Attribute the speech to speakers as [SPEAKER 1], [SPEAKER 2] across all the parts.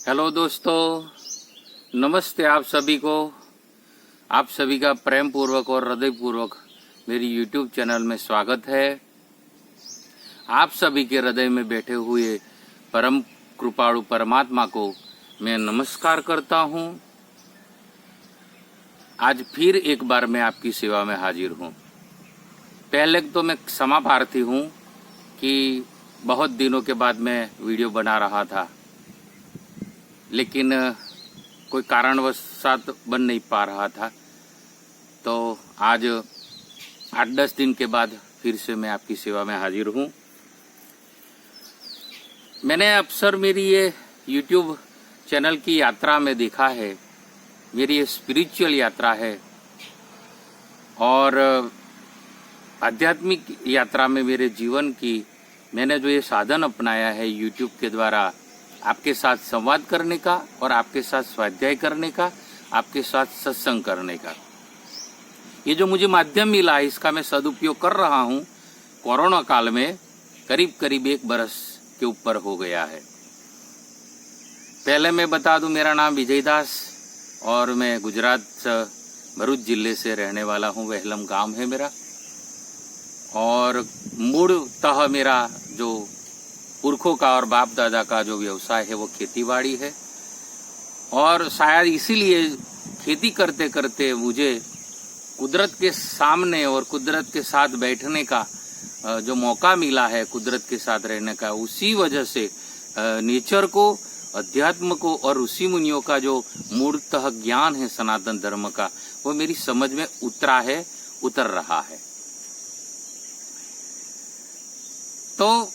[SPEAKER 1] Hello दोस्तों, नमस्ते आप सभी को। आप सभी का प्रेम पूर्वक और हृदय पूर्वक मेरी यूट्यूब चैनल में स्वागत है। आप सभी के हृदय में बैठे हुए परम कृपाणु परमात्मा को मैं नमस्कार करता हूँ। आज फिर एक बार मैं आपकी सेवा में हाजिर हूँ। पहले तो मैं क्षमा प्रार्थी हूँ कि बहुत दिनों के बाद मैं वीडियो बना रहा था, लेकिन कोई कारणवशात बन नहीं पा रहा था। तो आज 8-10 दिन के बाद फिर से मैं आपकी सेवा में हाजिर हूँ। मैंने अक्सर मेरी ये YouTube चैनल की यात्रा में देखा है, मेरी ये स्पिरिचुअल यात्रा है और आध्यात्मिक यात्रा में मेरे जीवन की मैंने जो ये साधन अपनाया है YouTube के द्वारा आपके साथ संवाद करने का और आपके साथ स्वाध्याय करने का, आपके साथ सत्संग करने का, ये जो मुझे माध्यम मिला है इसका मैं सदुपयोग कर रहा हूँ। कोरोना काल में करीब 1 बरस के ऊपर हो गया है। पहले मैं बता दूं, मेरा नाम विजय दास और मैं गुजरात भरूच जिले से रहने वाला हूँ। वहलम गांव है मेरा और मूलतः मेरा जो पुरखों का और बाप दादा का जो व्यवसाय है वो खेतीबाड़ी है और शायद इसीलिए खेती करते करते मुझे कुदरत के सामने और कुदरत के साथ बैठने का जो मौका मिला है, कुदरत के साथ रहने का, उसी वजह से नेचर को, अध्यात्म को और ऋषि मुनियों का जो मूलतः ज्ञान है सनातन धर्म का, वो मेरी समझ में उतर रहा है। तो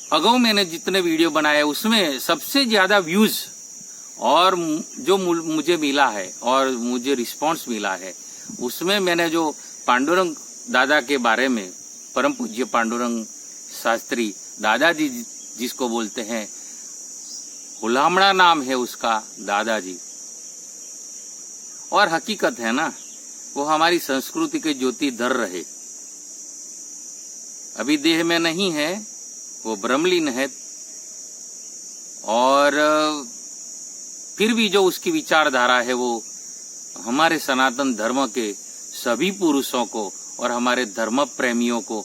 [SPEAKER 1] अगाऊ मैंने जितने वीडियो बनाए उसमें सबसे ज्यादा व्यूज और जो मुझे मिला है और मुझे रिस्पांस मिला है, उसमें मैंने जो पांडुरंग दादा के बारे में, परम पूज्य पांडुरंग शास्त्री दादाजी जिसको बोलते हैं, हुलामड़ा नाम है उसका दादाजी, और हकीकत है ना, वो हमारी संस्कृति के ज्योति धर रहे। अभी देह में नहीं है, वो ब्रह्मलीन है, और फिर भी जो उसकी विचारधारा है वो हमारे सनातन धर्म के सभी पुरुषों को और हमारे धर्म प्रेमियों को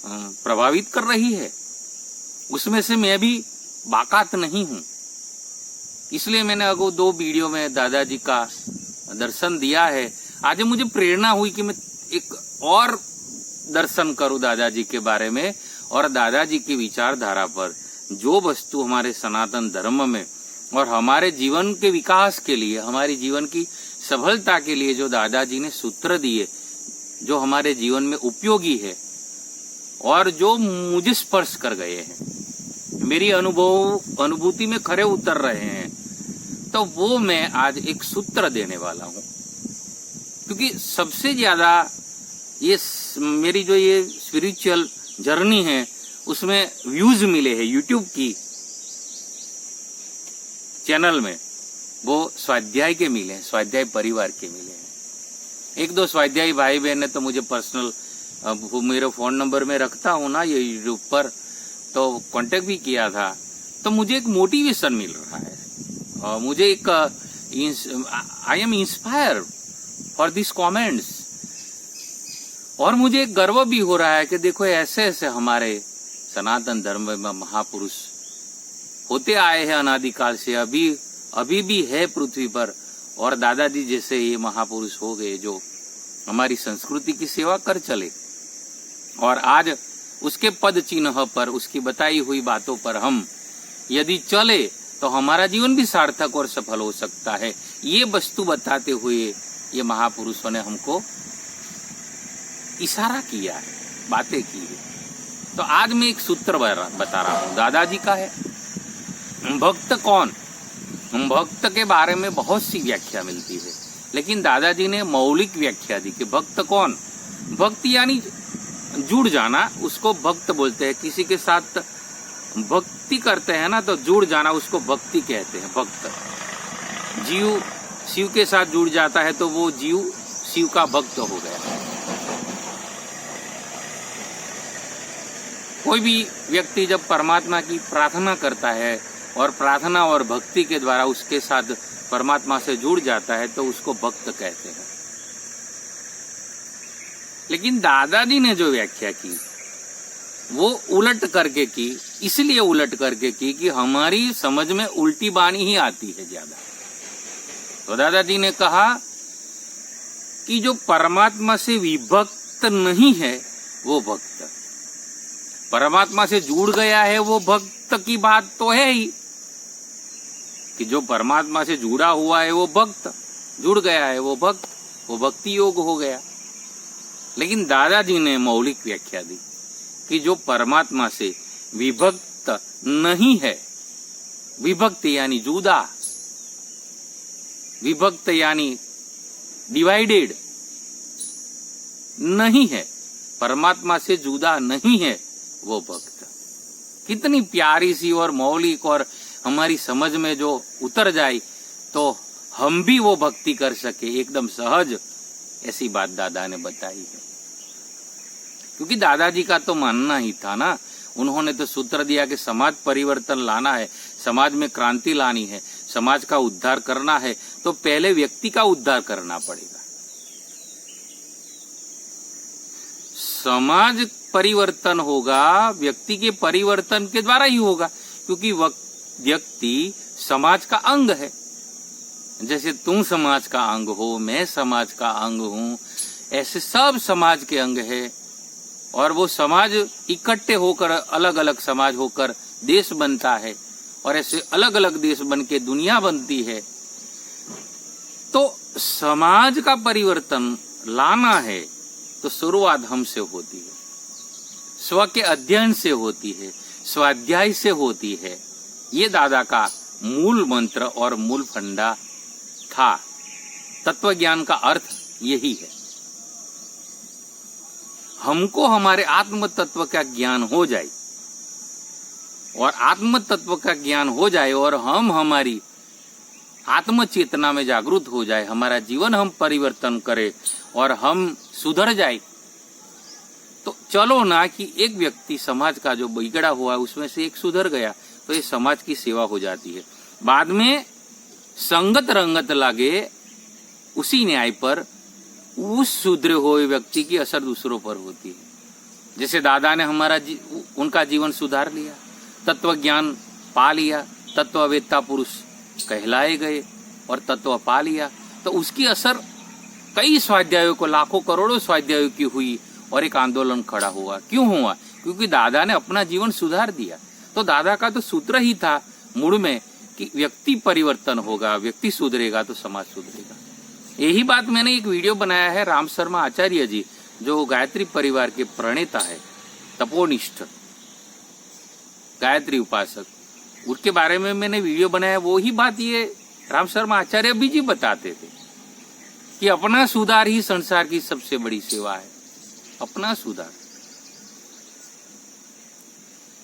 [SPEAKER 1] प्रभावित कर रही है। उसमें से मैं भी बाकात नहीं हूं। इसलिए मैंने अगो 2 वीडियो में दादाजी का दर्शन दिया है। आज मुझे प्रेरणा हुई कि मैं एक और दर्शन करूं दादाजी के बारे में और दादाजी की विचारधारा पर, जो वस्तु हमारे सनातन धर्म में और हमारे जीवन के विकास के लिए, हमारे जीवन की सफलता के लिए जो दादाजी ने सूत्र दिए, जो हमारे जीवन में उपयोगी है और जो मुझे स्पर्श कर गए हैं, मेरी अनुभूति में खरे उतर रहे हैं, तो वो मैं आज एक सूत्र देने वाला हूं। क्योंकि सबसे ज्यादा ये मेरी जो ये स्पिरिचुअल जर्नी है उसमें व्यूज मिले हैं यूट्यूब की चैनल में, वो स्वाध्याय के मिले हैं, स्वाध्याय परिवार के मिले हैं। 1-2 स्वाध्यायी भाई बहन ने तो मुझे पर्सनल मेरे फोन नंबर में रखता हूं ना ये यूट्यूब पर, तो कांटेक्ट भी किया था। तो मुझे एक मोटिवेशन मिल रहा है और मुझे एक I am inspire for this comments, और मुझे एक गर्व भी हो रहा है कि देखो ऐसे ऐसे हमारे सनातन धर्म में महापुरुष होते आए हैं अनादिकाल से, अभी भी है पृथ्वी पर, और दादाजी जैसे ये महापुरुष हो गए जो हमारी संस्कृति की सेवा कर चले, और आज उसके पद चिन्ह पर, उसकी बताई हुई बातों पर हम यदि चले तो हमारा जीवन भी सार्थक और सफल हो सकता है। ये वस्तु बताते हुए ये महापुरुषों ने हमको इशारा किया है, बातें की है। तो आज मैं एक सूत्र बता रहा हूं, दादाजी का है। भक्त कौन? भक्त के बारे में बहुत सी व्याख्या मिलती है, लेकिन दादाजी ने मौलिक व्याख्या दी कि भक्त कौन? भक्त यानी जुड़ जाना, उसको भक्त बोलते हैं। किसी के साथ भक्ति करते हैं ना, तो जुड़ जाना उसको भक्ति कहते हैं। भक्त जीव शिव के साथ जुड़ जाता है तो वो जीव शिव का भक्त हो गया। कोई भी व्यक्ति जब परमात्मा की प्रार्थना करता है और प्रार्थना और भक्ति के द्वारा उसके साथ परमात्मा से जुड़ जाता है तो उसको भक्त कहते हैं। लेकिन दादाजी ने जो व्याख्या की वो उलट करके की, इसलिए उलट करके की कि हमारी समझ में उल्टी बानी ही आती है ज्यादा। तो दादाजी ने कहा कि जो परमात्मा से विभक्त नहीं है वो भक्त, परमात्मा से जुड़ गया है वो भक्त की बात तो है ही, कि जो परमात्मा से जुड़ा हुआ है वो भक्त, जुड़ गया है वो भक्त, वो भक्ति योग हो गया। लेकिन दादाजी ने मौलिक व्याख्या दी कि जो परमात्मा से विभक्त नहीं है, विभक्त यानी जुदा, विभक्त यानी डिवाइडेड नहीं है, परमात्मा से जुदा नहीं है वो भक्त। कितनी प्यारी सी और मौलिक और हमारी समझ में जो उतर जाए तो हम भी वो भक्ति कर सके एकदम सहज, ऐसी बात दादा ने बताई है। क्योंकि दादाजी का तो मानना ही था ना, उन्होंने तो सूत्र दिया कि समाज परिवर्तन लाना है, समाज में क्रांति लानी है, समाज का उद्धार करना है तो पहले व्यक्ति का उद्धार करना पड़ेगा। समाज परिवर्तन होगा व्यक्ति के परिवर्तन के द्वारा ही होगा, क्योंकि व्यक्ति समाज का अंग है। जैसे तुम समाज का अंग हो, मैं समाज का अंग हूं, ऐसे सब समाज के अंग है। और वो समाज इकट्ठे होकर अलग अलग समाज होकर देश बनता है, और ऐसे अलग अलग देश बन के दुनिया बनती है। तो समाज का परिवर्तन लाना है तो शुरुआत हमसे होती है, स्व के अध्ययन से होती है, स्वाध्याय से होती है। ये दादा का मूल मंत्र और मूल फंडा था। तत्व ज्ञान का अर्थ यही है, हमको हमारे आत्म तत्व का ज्ञान हो जाए, और आत्म तत्व का ज्ञान हो जाए और हम हमारी आत्म चेतना में जागरूक हो जाए, हमारा जीवन हम परिवर्तन करें और हम सुधर जाए। तो चलो ना कि एक व्यक्ति समाज का जो बिगड़ा हुआ है उसमें से एक सुधर गया तो ये समाज की सेवा हो जाती है। बाद में संगत रंगत लागे उसी न्याय पर उस सुधरे हुए व्यक्ति की असर दूसरों पर होती है। जैसे दादा ने उनका जीवन सुधार लिया, तत्व ज्ञान पा लिया, तत्ववेत्ता पुरुष कहलाए गए और तत्व पा लिया, तो उसकी असर कई स्वाध्यायों को, लाखों करोड़ों स्वाध्यायों की हुई और एक आंदोलन खड़ा हुआ। क्यों हुआ? क्योंकि दादा ने अपना जीवन सुधार दिया। तो दादा का तो सूत्र ही था मूल में कि व्यक्ति परिवर्तन होगा, व्यक्ति सुधरेगा तो समाज सुधरेगा। यही बात मैंने एक वीडियो बनाया है, राम शर्मा आचार्य जी जो गायत्री परिवार के प्रणेता है, तपोनिष्ठ गायत्री उपासक, उनके बारे में मैंने वीडियो बनाया। वो ही बात ये राम शर्मा आचार्य भी जी बताते थे कि अपना सुधार ही संसार की सबसे बड़ी सेवा है, अपना सुधार।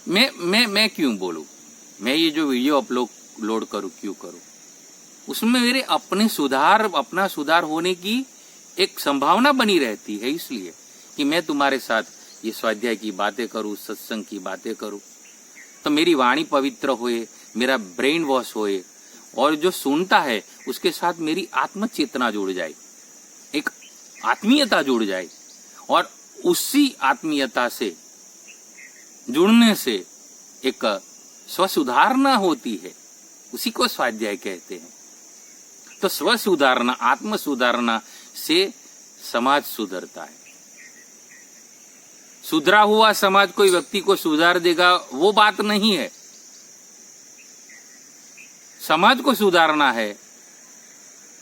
[SPEAKER 1] मैं क्यों बोलूं, मैं ये जो वीडियो अपलोड करूं क्यों करूं, उसमें मेरे अपना सुधार होने की एक संभावना बनी रहती है, इसलिए कि मैं तुम्हारे साथ ये स्वाध्याय की बातें करूं, सत्संग की बातें करूं, तो मेरी वाणी पवित्र होए, मेरा ब्रेन वॉश होए, और जो सुनता है उसके साथ मेरी आत्म चेतना जुड़ जाए, एक आत्मीयता जुड़ जाए, और उसी आत्मीयता से जुड़ने से एक स्वसुधारना होती है, उसी को स्वाध्याय कहते हैं। तो स्वसुधारना, आत्म सुधारना से समाज सुधरता है। सुधरा हुआ समाज कोई व्यक्ति को सुधार देगा वो बात नहीं है। समाज को सुधारना है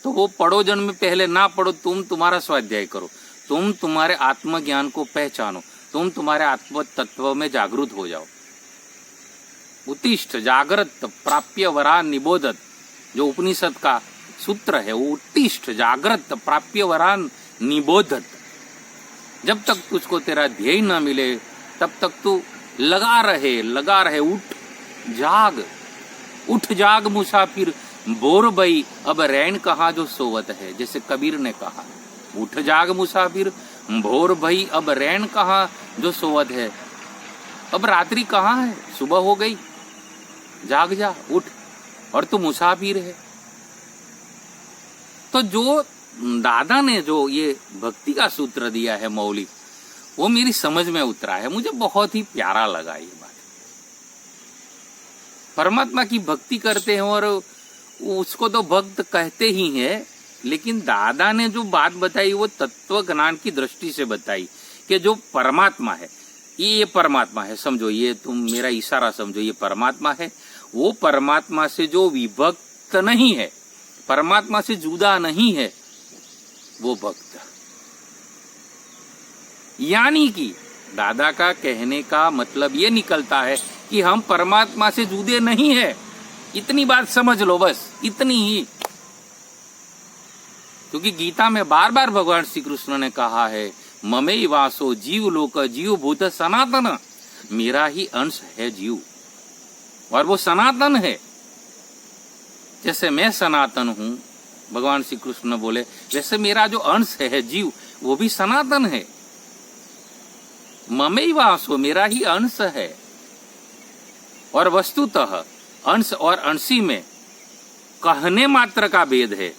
[SPEAKER 1] तो वो पढ़ो जन्म में पहले ना पढ़ो, तुम तुम्हारा स्वाध्याय करो, तुम तुम्हारे आत्मज्ञान को पहचानो, तुम तुम्हारे आत्म तत्व में जागृत हो जाओ। उत्तिष्ठ जागृत प्राप्य वरा निबोधत, जो उपनिषद का सूत्र है, वो उत्तिष्ठ जागृत प्राप्य वरा निबोधत। जब तक तुझको तेरा ध्येय ना मिले तब तक तू लगा रहे, उठ जाग मुसाफिर बोर बई अब रैन कहाँ जो सोवत है। जैसे कबीर ने कहा, उठ जाग मुसाफिर भोर भई अब रैन कहाँ जो सोवत है। अब रात्रि कहाँ है, सुबह हो गई। जाग जा, उठ, और तू मुसाफिर है। तो जो दादा ने जो ये भक्ति का सूत्र दिया है मौलिक, वो मेरी समझ में उतरा है, मुझे बहुत ही प्यारा लगा ये बात। परमात्मा की भक्ति करते हैं और उसको तो भक्त कहते ही हैं, लेकिन दादा ने जो बात बताई वो तत्व ज्ञान की दृष्टि से बताई कि जो परमात्मा है, ये परमात्मा है, समझो, ये तुम मेरा इशारा समझो, ये परमात्मा है। वो परमात्मा से जो विभक्त नहीं है, परमात्मा से जुदा नहीं है, वो भक्त। यानी कि दादा का कहने का मतलब ये निकलता है कि हम परमात्मा से जुदे नहीं है। इतनी बात समझ लो, बस इतनी ही। क्योंकि गीता में बार बार भगवान श्री कृष्ण ने कहा है, ममे वासो जीव लोक जीव भूत सनातन, मेरा ही अंश है जीव, और वो सनातन है। जैसे मैं सनातन हूं, भगवान श्री कृष्ण बोले, वैसे मेरा जो अंश है जीव, वो भी सनातन है। ममे वासो, मेरा ही अंश है। और वस्तुतः अंश और अंशी में कहने मात्र का भेद है,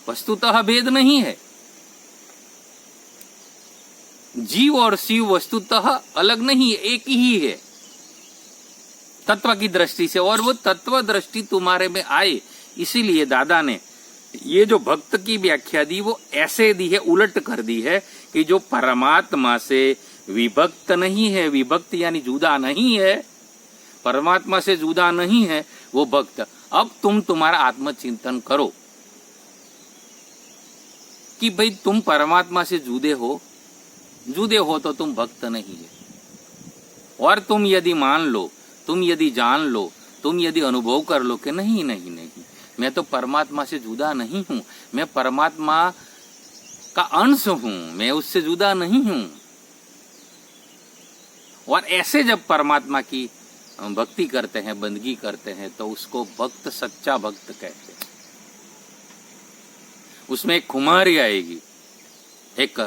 [SPEAKER 1] वस्तुतः भेद नहीं है। जीव और शिव वस्तुतः अलग नहीं है, एक ही है तत्व की दृष्टि से। और वो तत्व दृष्टि तुम्हारे में आए, इसीलिए दादा ने ये जो भक्त की व्याख्या दी वो ऐसे दी है, उलट कर दी है कि जो परमात्मा से विभक्त नहीं है, विभक्त यानी जुदा नहीं है, परमात्मा से जुदा नहीं है, वो भक्त। अब तुम तुम्हारा आत्मचिंतन करो कि भाई तुम परमात्मा से जुदे हो तो तुम भक्त नहीं है। और तुम यदि मान लो, तुम यदि जान लो, तुम यदि अनुभव कर लो कि नहीं नहीं नहीं, मैं तो परमात्मा से जुदा नहीं हूं, मैं परमात्मा का अंश हूं, मैं उससे जुदा नहीं हूं। और ऐसे जब परमात्मा की भक्ति करते हैं, बंदगी करते हैं, तो उसको भक्त, सच्चा भक्त कहते हैं। उसमें एक खुमारी आएगी, एक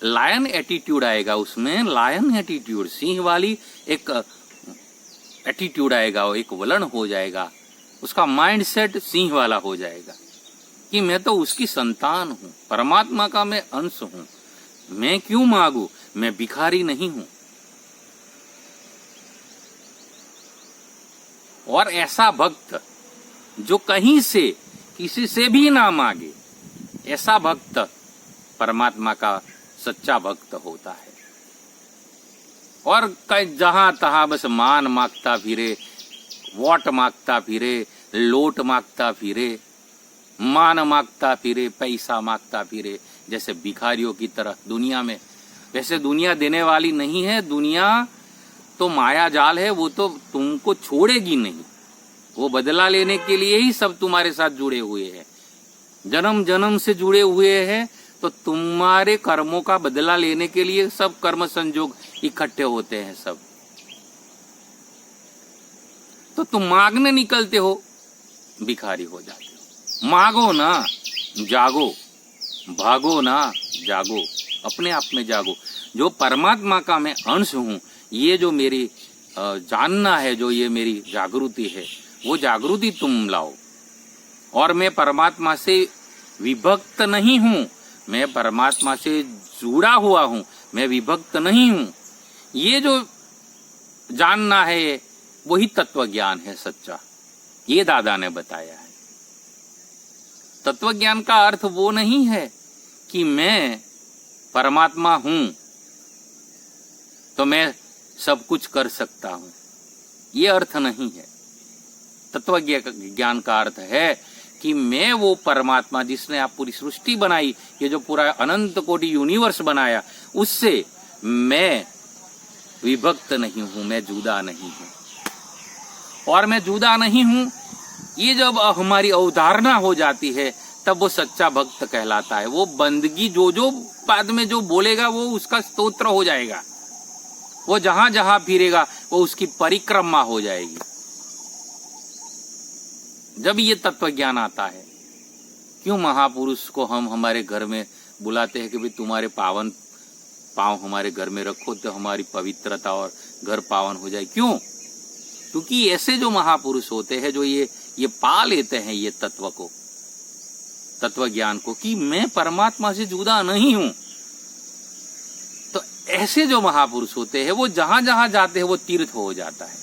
[SPEAKER 1] लायन एटीट्यूड आएगा, उसमें लायन एटीट्यूड, सिंह वाली एक एटीट्यूड आएगा, एक वलन हो जाएगा, उसका माइंड सेट सिंह वाला हो जाएगा कि मैं तो उसकी संतान हूं, परमात्मा का मैं अंश हूं, मैं क्यों मांगू, मैं भिखारी नहीं हूं। और ऐसा भक्त जो कहीं से किसी से भी ना मांगे, ऐसा भक्त परमात्मा का सच्चा भक्त होता है। और जहां तहां बस मान मांगता फिरे, वोट मांगता फिरे, लोट मांगता फिरे, मान मांगता फिरे, पैसा मांगता फिरे, जैसे भिखारियों की तरह दुनिया में। वैसे दुनिया देने वाली नहीं है, दुनिया तो माया जाल है, वो तो तुमको छोड़ेगी नहीं, वो बदला लेने के लिए ही सब तुम्हारे साथ जुड़े हुए हैं, जन्म जन्म से जुड़े हुए हैं। तो तुम्हारे कर्मों का बदला लेने के लिए सब कर्म संजोग इकट्ठे होते हैं सब। तो तुम मांगने निकलते हो, भिखारी हो जाते हो। मांगो ना, जागो, भागो ना, जागो, अपने आप में जागो। जो परमात्मा का मैं अंश हूं, ये जो मेरी जानना है, जो ये मेरी जागृति है, वो जागृति तुम लाओ। और मैं परमात्मा से विभक्त नहीं हूं, मैं परमात्मा से जुड़ा हुआ हूं, मैं विभक्त नहीं हूं। ये जो जानना है वही तत्व ज्ञान है सच्चा, ये दादा ने बताया है। तत्व ज्ञान का अर्थ वो नहीं है कि मैं परमात्मा हूं तो मैं सब कुछ कर सकता हूं, ये अर्थ नहीं है। तत्व ज्ञान का अर्थ है कि मैं वो परमात्मा जिसने आप पूरी सृष्टि बनाई, ये जो पूरा अनंत कोटि यूनिवर्स बनाया, उससे मैं विभक्त नहीं हूं, मैं जुदा नहीं हूं। और मैं जुदा नहीं हूं, ये जब हमारी अवधारणा हो जाती है, तब वो सच्चा भक्त कहलाता है। वो बंदगी जो बाद में जो बोलेगा वो उसका स्तोत्र हो जाएगा, वो जहां जहां फिरेगा वो उसकी परिक्रमा हो जाएगी। जब ये तत्व ज्ञान आता है, क्यों महापुरुष को हम हमारे घर में बुलाते हैं कि भाई तुम्हारे पावन पांव हमारे घर में रखो तो हमारी पवित्रता और घर पावन हो जाए। क्यों? क्योंकि ऐसे जो महापुरुष होते हैं जो ये पा लेते हैं ये तत्व को, तत्व ज्ञान को, कि मैं परमात्मा से जुदा नहीं हूं, तो ऐसे जो महापुरुष होते हैं वो जहां जहां जाते हैं वो तीर्थ हो जाता है,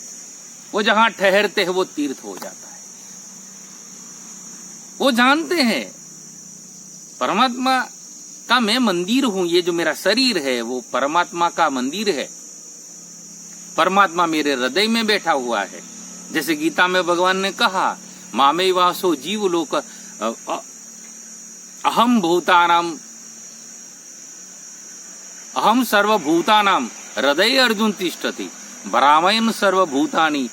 [SPEAKER 1] वो जहां ठहरते हैं वो तीर्थ हो जाता है। वो जानते हैं परमात्मा का मैं मंदिर हूं, ये जो मेरा शरीर है वो परमात्मा का मंदिर है, परमात्मा मेरे हृदय में बैठा हुआ है। जैसे गीता में भगवान ने कहा, मामे वासो जीव लोक अहम भूतानाम अहम सर्वभूतानाम हृदय अर्जुन तिष्ठति ब्राह्मण सर्वभूतानि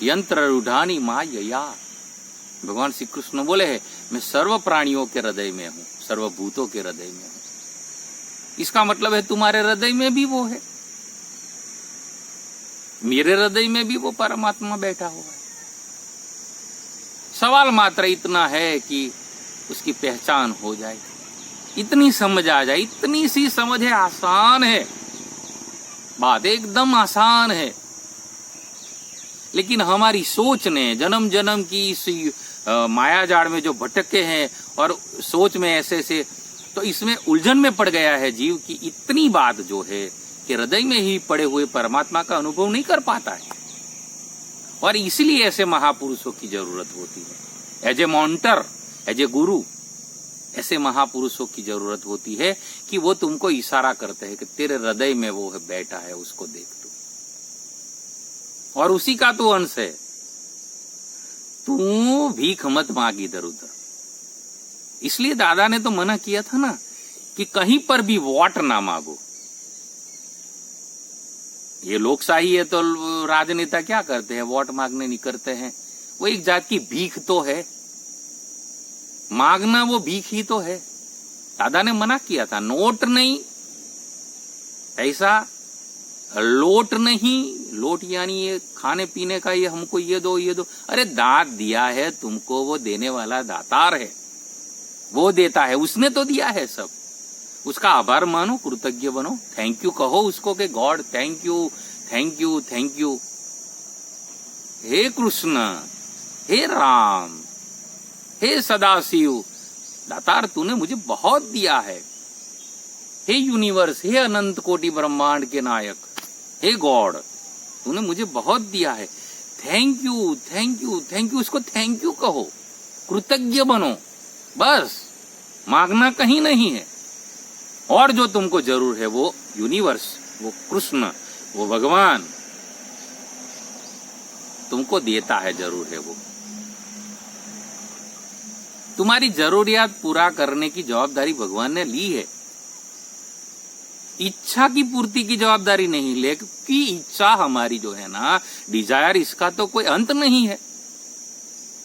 [SPEAKER 1] यंत्र रूढ़ानी मायया। भगवान श्री कृष्ण बोले हैं, मैं सर्व प्राणियों के हृदय में हूं, सर्वभूतों के हृदय में हूं। इसका मतलब है तुम्हारे हृदय में भी वो है, मेरे हृदय में भी वो परमात्मा बैठा हुआ है। सवाल मात्र इतना है कि उसकी पहचान हो जाए, इतनी समझ आ जाए, इतनी सी समझ है, आसान है, बात एकदम आसान है। लेकिन हमारी सोच ने जन्म जन्म की इस माया जाड़ में जो भटके हैं और सोच में ऐसे से, तो इसमें उलझन में पड़ गया है जीव की इतनी बात जो है कि हृदय में ही पड़े हुए परमात्मा का अनुभव नहीं कर पाता है। और इसलिए ऐसे महापुरुषों की जरूरत होती है, एज ए मॉन्टर, एज ए गुरु, ऐसे महापुरुषों की जरूरत होती है कि वो तुमको इशारा करते हैं कि तेरे हृदय में वो है बैठा है, उसको देख तू, और उसी का तो अंश है। तू भीख मत मांग इधर उधर। इसलिए दादा ने तो मना किया था ना कि कहीं पर भी वोट ना मांगो। ये लोकशाही है तो राजनेता क्या करते हैं, वोट मांगने नहीं करते हैं, वो एक जात की भीख तो है, मांगना वो भीख ही तो है। दादा ने मना किया था, नोट नहीं, पैसा, लोट नहीं, लोट यानी ये खाने पीने का, ये हमको ये दो ये दो, अरे दात दिया है तुमको, वो देने वाला दातार है, वो देता है, उसने तो दिया है सब, उसका आभार मानो, कृतज्ञ बनो, थैंक यू कहो उसको कि God thank you thank you thank you. हे कृष्ण, हे राम, हे सदाशिव, दातार तूने मुझे बहुत दिया है। हे यूनिवर्स, हे अनंत कोटि ब्रह्मांड के नायक, हे गॉड, तूने मुझे बहुत दिया है, thank you thank you thank you. उसको थैंक यू कहो, कृतज्ञ बनो, बस मांगना कहीं नहीं है। और जो तुमको जरूर है वो यूनिवर्स, वो कृष्ण, वो भगवान तुमको देता है, जरूर है वो। तुम्हारी जरूरियात पूरा करने की जवाबदारी भगवान ने ली है, इच्छा की पूर्ति की जवाबदारी नहीं ले, क्योंकि इच्छा हमारी जो है ना, डिजायर, इसका तो कोई अंत नहीं है।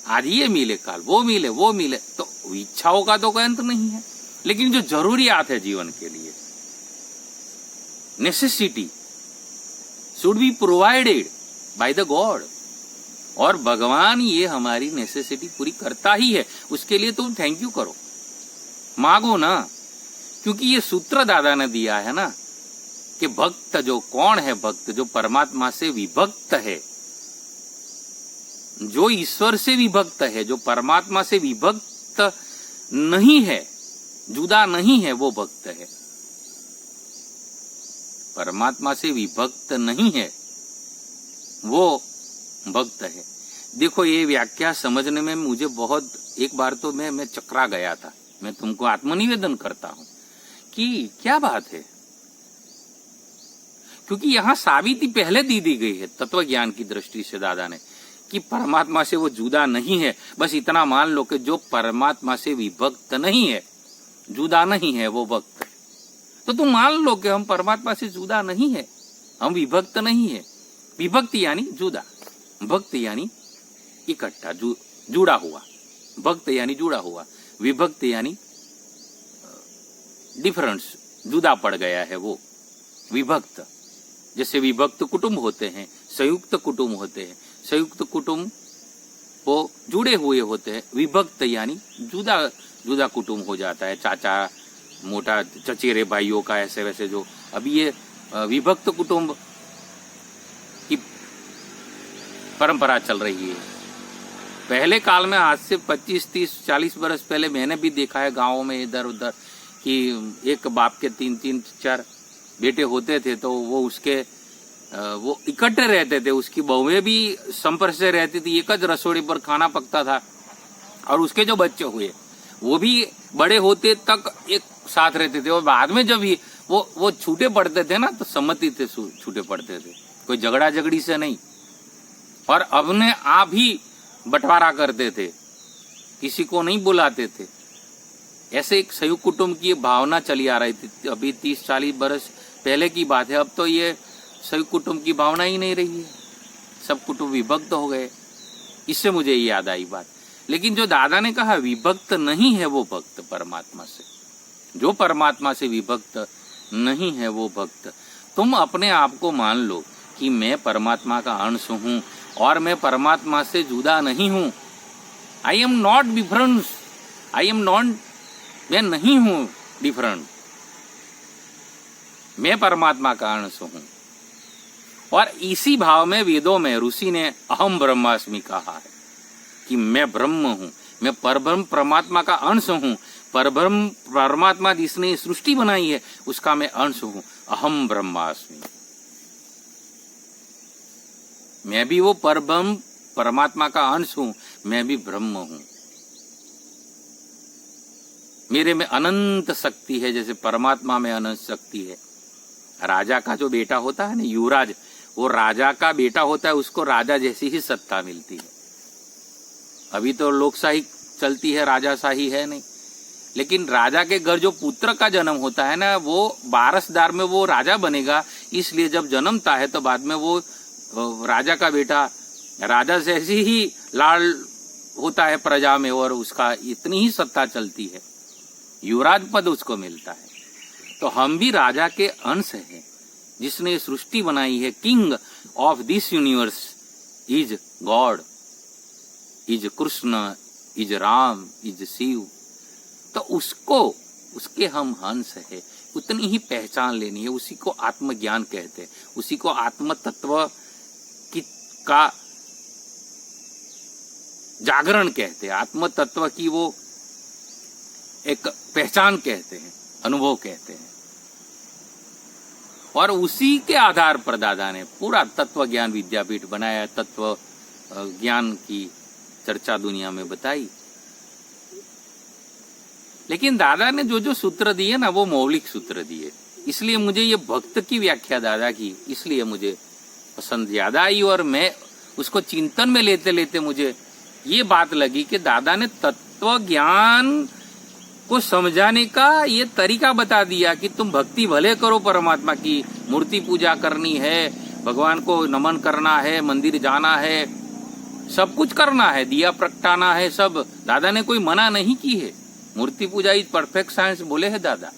[SPEAKER 1] आज ये मिले, कल वो मिले, वो मिले, तो इच्छाओं का तो कोई अंत नहीं है। लेकिन जो जरूरियात है जीवन के लिए, necessity should be provided by the God, और भगवान ये हमारी नेसेसिटी पूरी करता ही है। उसके लिए तुम थैंक यू करो, मांगो ना, क्योंकि ये सूत्र दादा ने दिया है ना कि भक्त जो कौन है, भक्त जो परमात्मा से विभक्त है, जो ईश्वर से विभक्त है, जो परमात्मा से विभक्त नहीं है, जुदा नहीं है, वो भक्त है। परमात्मा से विभक्त नहीं है, वो भक्त है। देखो ये व्याख्या समझने में मुझे बहुत, एक बार तो मैं चकरा गया था। मैं तुमको आत्मनिवेदन करता हूं कि क्या बात है, क्योंकि यहां साबिती पहले दी गई है तत्व ज्ञान की दृष्टि से दादा ने कि परमात्मा से वो जुदा नहीं है। बस इतना मान लो कि जो परमात्मा से विभक्त नहीं है, जुदा नहीं है, वो भक्त है। तो तुम मान लो कि हम परमात्मा से जुदा नहीं है, हम विभक्त नहीं है। विभक्त यानी जुदा, भक्त यानी इकट्ठा, जुड़ा हुआ। भक्त यानी जुड़ा हुआ, विभक्त यानी डिफरेंस, जुदा पड़ गया है वो विभक्त। जैसे विभक्त कुटुंब होते हैं, संयुक्त कुटुंब होते हैं, संयुक्त कुटुंब वो जुड़े हुए होते हैं। विभक्त यानी जुदा जुदा कुटुंब हो जाता है, चाचा मोटा चचेरे भाइयों का, ऐसे वैसे। जो अभी ये विभक्त कुटुंब की परंपरा चल रही है। पहले काल में आज से 25, 30, 40 बरस पहले मैंने भी देखा है गाँवों में इधर उधर कि एक बाप के 3, 4 बेटे होते थे, तो वो इकट्ठे रहते थे। उसकी बहुएं भी संपर्क से रहती थी, एक ज रसोड़ी पर खाना पकता था, और उसके जो बच्चे हुए वो भी बड़े होते तक एक साथ रहते थे। और बाद में जब वो छूटे पड़ते थे ना, तो सम्मति से छूटे पड़ते थे, कोई झगड़ा झगड़ी से नहीं, और अपने आप ही बंटवारा करते थे, किसी को नहीं बुलाते थे। ऐसे एक संयुक्त कुटुंब की भावना चली आ रही थी। अभी 30-40 बरस पहले की बात है। अब तो ये संयुक्त कुटुंब की भावना ही नहीं रही है, सब कुटुंब विभक्त हो गए। इससे मुझे याद आई बात। लेकिन जो दादा ने कहा विभक्त नहीं है वो भक्त परमात्मा से, जो परमात्मा से विभक्त नहीं है वो भक्त। तुम अपने आप को मान लो कि मैं परमात्मा का अंश हूं और मैं परमात्मा से जुदा नहीं हूं। आई एम नॉट डिफरेंस, मैं नहीं हूं डिफरेंट, मैं परमात्मा का अंश हूं। और इसी भाव में वेदों में ऋषि ने अहम ब्रह्मास्मि कहा है कि मैं ब्रह्म हूं, मैं परब्रह्म परमात्मा का अंश हूं। परब्रह्म परमात्मा जिसने सृष्टि बनाई है उसका मैं अंश हूं। अहम ब्रह्मास्मि, मैं भी वो परब्रह्म परमात्मा का अंश हूं, मैं भी ब्रह्म हूं। मेरे में अनंत शक्ति है, जैसे परमात्मा में अनंत शक्ति है। राजा का जो बेटा होता है ना, युवराज, वो राजा का बेटा होता है, उसको राजा जैसी ही सत्ता मिलती है। अभी तो लोकशाही चलती है, राजाशाही है नहीं। लेकिन राजा के घर जो पुत्र का जन्म होता है ना, वो वारसदार में वो राजा बनेगा। इसलिए जब जन्मता है तो बाद में वो राजा का बेटा राजा जैसी ही लाल होता है प्रजा में, और उसका इतनी ही सत्ता चलती है, युवराज पद उसको मिलता है। तो हम भी राजा के अंश हैं, जिसने सृष्टि बनाई है। King of this universe is God, is Krishna, is Ram, is Shiv. तो उसके हम हंस है, उतनी ही पहचान लेनी है। उसी को आत्मज्ञान कहते हैं, उसी को आत्म तत्व का जागरण कहते हैं, आत्म तत्व की वो एक पहचान कहते हैं, अनुभव कहते हैं। और उसी के आधार पर दादा ने पूरा तत्व ज्ञान विद्यापीठ बनाया, तत्व ज्ञान की चर्चा दुनिया में बताई। लेकिन दादा ने जो जो सूत्र दिए ना, वो मौलिक सूत्र दिए। इसलिए मुझे ये भक्त की व्याख्या दादा की इसलिए मुझे पसंद ज्यादा आई, और मैं उसको चिंतन में लेते लेते मुझे ये बात लगी कि दादा ने तत्व ज्ञान को समझाने का ये तरीका बता दिया कि तुम भक्ति भले करो, परमात्मा की मूर्ति पूजा करनी है, भगवान को नमन करना है, मंदिर जाना है, सब कुछ करना है, दिया प्रगटाना है, सब दादा ने कोई मना नहीं की है। मूर्ति पूजा इज परफेक्ट साइंस बोले है दादा।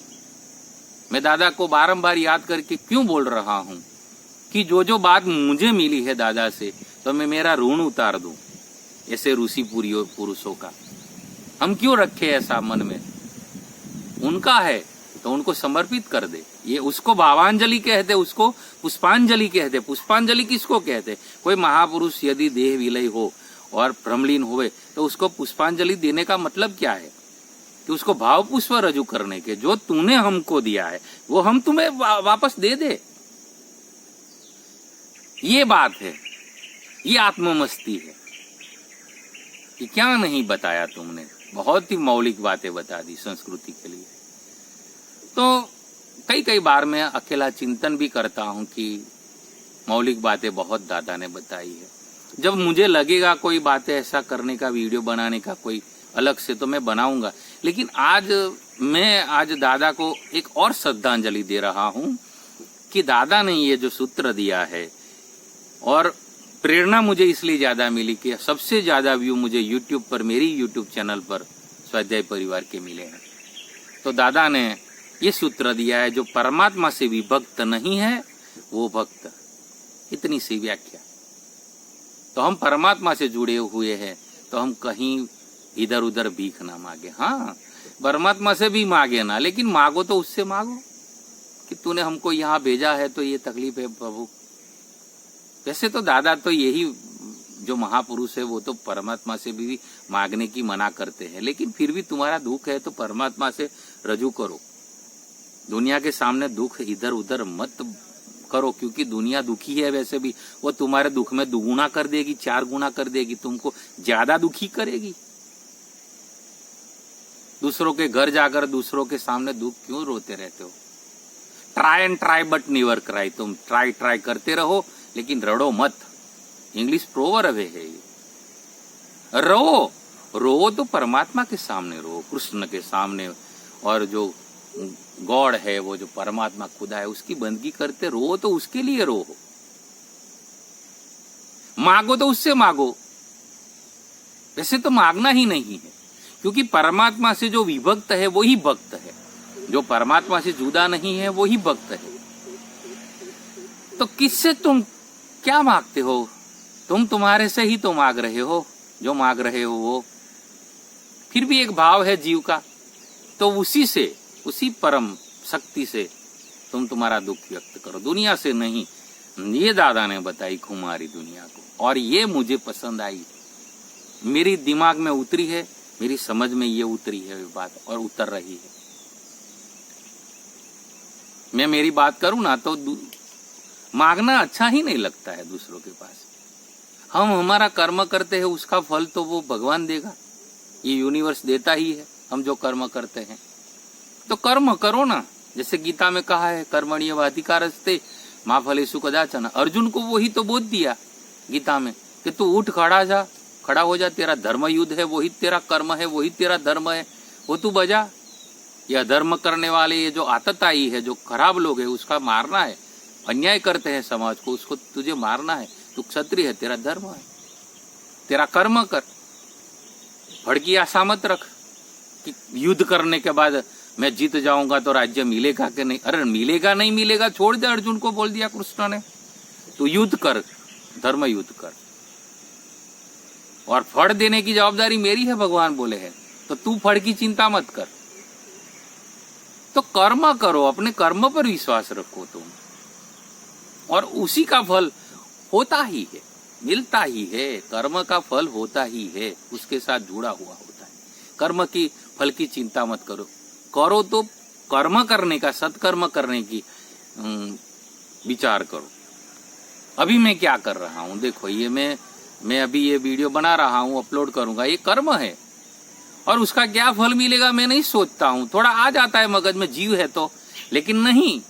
[SPEAKER 1] मैं दादा को बारंबार याद करके क्यों बोल रहा हूं कि जो जो बात मुझे मिली है दादा से, तो मैं मेरा ऋण उतार दूं ऐसे ऋषि पुरुषों का। हम क्यों रखे ऐसा मन में, उनका है तो उनको समर्पित कर दे। ये उसको भावांजलि कहते, उसको पुष्पांजलि कहते। पुष्पांजलि किसको कहते? कोई महापुरुष यदि देह विलय हो और भ्रमलीन होवे तो उसको पुष्पांजलि देने का मतलब क्या है कि उसको भाव पुष्प रजू करने के, जो तूने हमको दिया है वो हम तुम्हें वापस दे दे। ये बात है, ये आत्ममस्ती है। कि क्या नहीं बताया तुमने, बहुत ही मौलिक बातें बता दी संस्कृति के लिए। तो कई बार मैं अकेला चिंतन भी करता हूं कि मौलिक बातें बहुत दादा ने बताई है। जब मुझे लगेगा कोई बातें ऐसा करने का, वीडियो बनाने का कोई अलग से, तो मैं बनाऊंगा। लेकिन आज दादा को एक और श्रद्धांजलि दे रहा हूं कि दादा ने ये जो सूत्र दिया है, और प्रेरणा मुझे इसलिए ज्यादा मिली कि सबसे ज्यादा व्यू मुझे YouTube पर, मेरी YouTube चैनल पर स्वाध्याय परिवार के मिले हैं। तो दादा ने ये सूत्र दिया है, जो परमात्मा से विभक्त नहीं है वो भक्त। इतनी सी व्याख्या। तो हम परमात्मा से जुड़े हुए हैं, तो हम कहीं इधर उधर भीख ना मांगे। हाँ, परमात्मा से भी मांगे ना, लेकिन मांगो तो उससे मांगो कि तूने हमको यहाँ भेजा है तो ये तकलीफ है प्रभु। वैसे तो दादा तो यही जो महापुरुष है वो तो परमात्मा से भी मांगने की मना करते हैं, लेकिन फिर भी तुम्हारा दुख है तो परमात्मा से रजू करो। दुनिया के सामने दुख इधर उधर मत करो, क्योंकि दुनिया दुखी है वैसे भी, वो तुम्हारे दुख में दुगुना कर देगी, 4 गुना कर देगी, तुमको ज्यादा दुखी करेगी। दूसरों के घर जाकर दूसरों के सामने दुख क्यों रोते रहते हो? Try and try but never cry. तुम ट्राई करते रहो लेकिन रड़ो मत। इंग्लिश प्रोवर्ब है ये। रो तो परमात्मा के सामने रो, कृष्ण के सामने, और जो गॉड है वो जो परमात्मा खुदा है उसकी बंदगी करते रो तो उसके लिए रो। मांगो तो उससे मांगो, वैसे तो मांगना ही नहीं है, क्योंकि परमात्मा से जो विभक्त है वही भक्त है, जो परमात्मा से जुदा नहीं है वही भक्त है। तो किससे तुम क्या मांगते हो? तुम तुम्हारे से ही तो मांग रहे हो, जो मांग रहे हो वो। फिर भी एक भाव है जीव का, तो उसी से, उसी परम शक्ति से तुम तुम्हारा दुख व्यक्त करो, दुनिया से नहीं। ये दादा ने बताई खुमारी दुनिया को, और ये मुझे पसंद आई, मेरी दिमाग में उतरी है, मेरी समझ में ये उतरी है बात, और उतर रही है। मैं मेरी बात करूं ना तो मांगना अच्छा ही नहीं लगता है दूसरों के पास। हम हमारा कर्म करते हैं, उसका फल तो वो भगवान देगा, ये यूनिवर्स देता ही है। हम जो कर्म करते हैं तो कर्म करो ना, जैसे गीता में कहा है कर्मण्येवाधिकारस्ते मा फलेषु कदाचन। अर्जुन को वही तो बोध दिया गीता में कि तू उठ, खड़ा हो जा, तेरा धर्म युद्ध है, वही तेरा कर्म है, वही तेरा धर्म है, वो तू बजा। ये अधर्म करने वाले, ये जो आतताई है, जो खराब लोग है, उसका मारना है। अन्याय करते हैं समाज को, उसको तुझे मारना है। तू क्षत्रिय है, तेरा धर्म है, तेरा कर्म कर। भड़की आशा मत रख कि युद्ध करने के बाद मैं जीत जाऊंगा तो राज्य मिलेगा कि नहीं। अरे मिलेगा नहीं मिलेगा छोड़ दे, अर्जुन को बोल दिया कृष्ण ने। तू युद्ध कर, धर्म युद्ध कर, और फल देने की जवाबदारी मेरी है, भगवान बोले हैं। तो तू फल की चिंता मत कर, तो कर्म करो, अपने कर्म पर विश्वास रखो तुम, और उसी का फल होता ही है, मिलता ही है। कर्म का फल होता ही है, उसके साथ जुड़ा हुआ होता है। कर्म की फल की चिंता मत करो, करो तो कर्म करने का, सत्कर्म करने की विचार करो। अभी मैं क्या कर रहा हूं देखो, ये मैं अभी ये वीडियो बना रहा हूं, अपलोड करूंगा, ये कर्म है, और उसका क्या फल मिलेगा मैं नहीं सोचता हूं। थोड़ा आ जाता है मगज में, जीव है तो, लेकिन नहीं,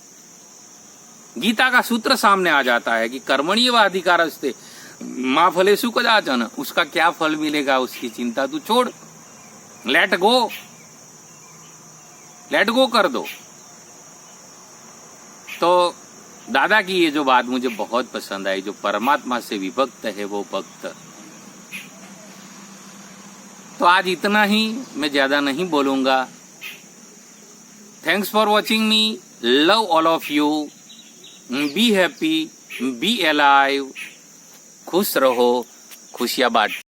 [SPEAKER 1] गीता का सूत्र सामने आ जाता है कि कर्मण्येवाधिकारस्ते मा फलेषु कदाचन। उसका क्या फल मिलेगा उसकी चिंता तू छोड़, लेट गो कर दो। तो दादा की ये जो बात मुझे बहुत पसंद आई, जो परमात्मा से विभक्त है वो भक्त। तो आज इतना ही, मैं ज्यादा नहीं बोलूंगा। Thanks for watching me, love all of you, be happy, be alive, खुश रहो, खुशियां बांटो।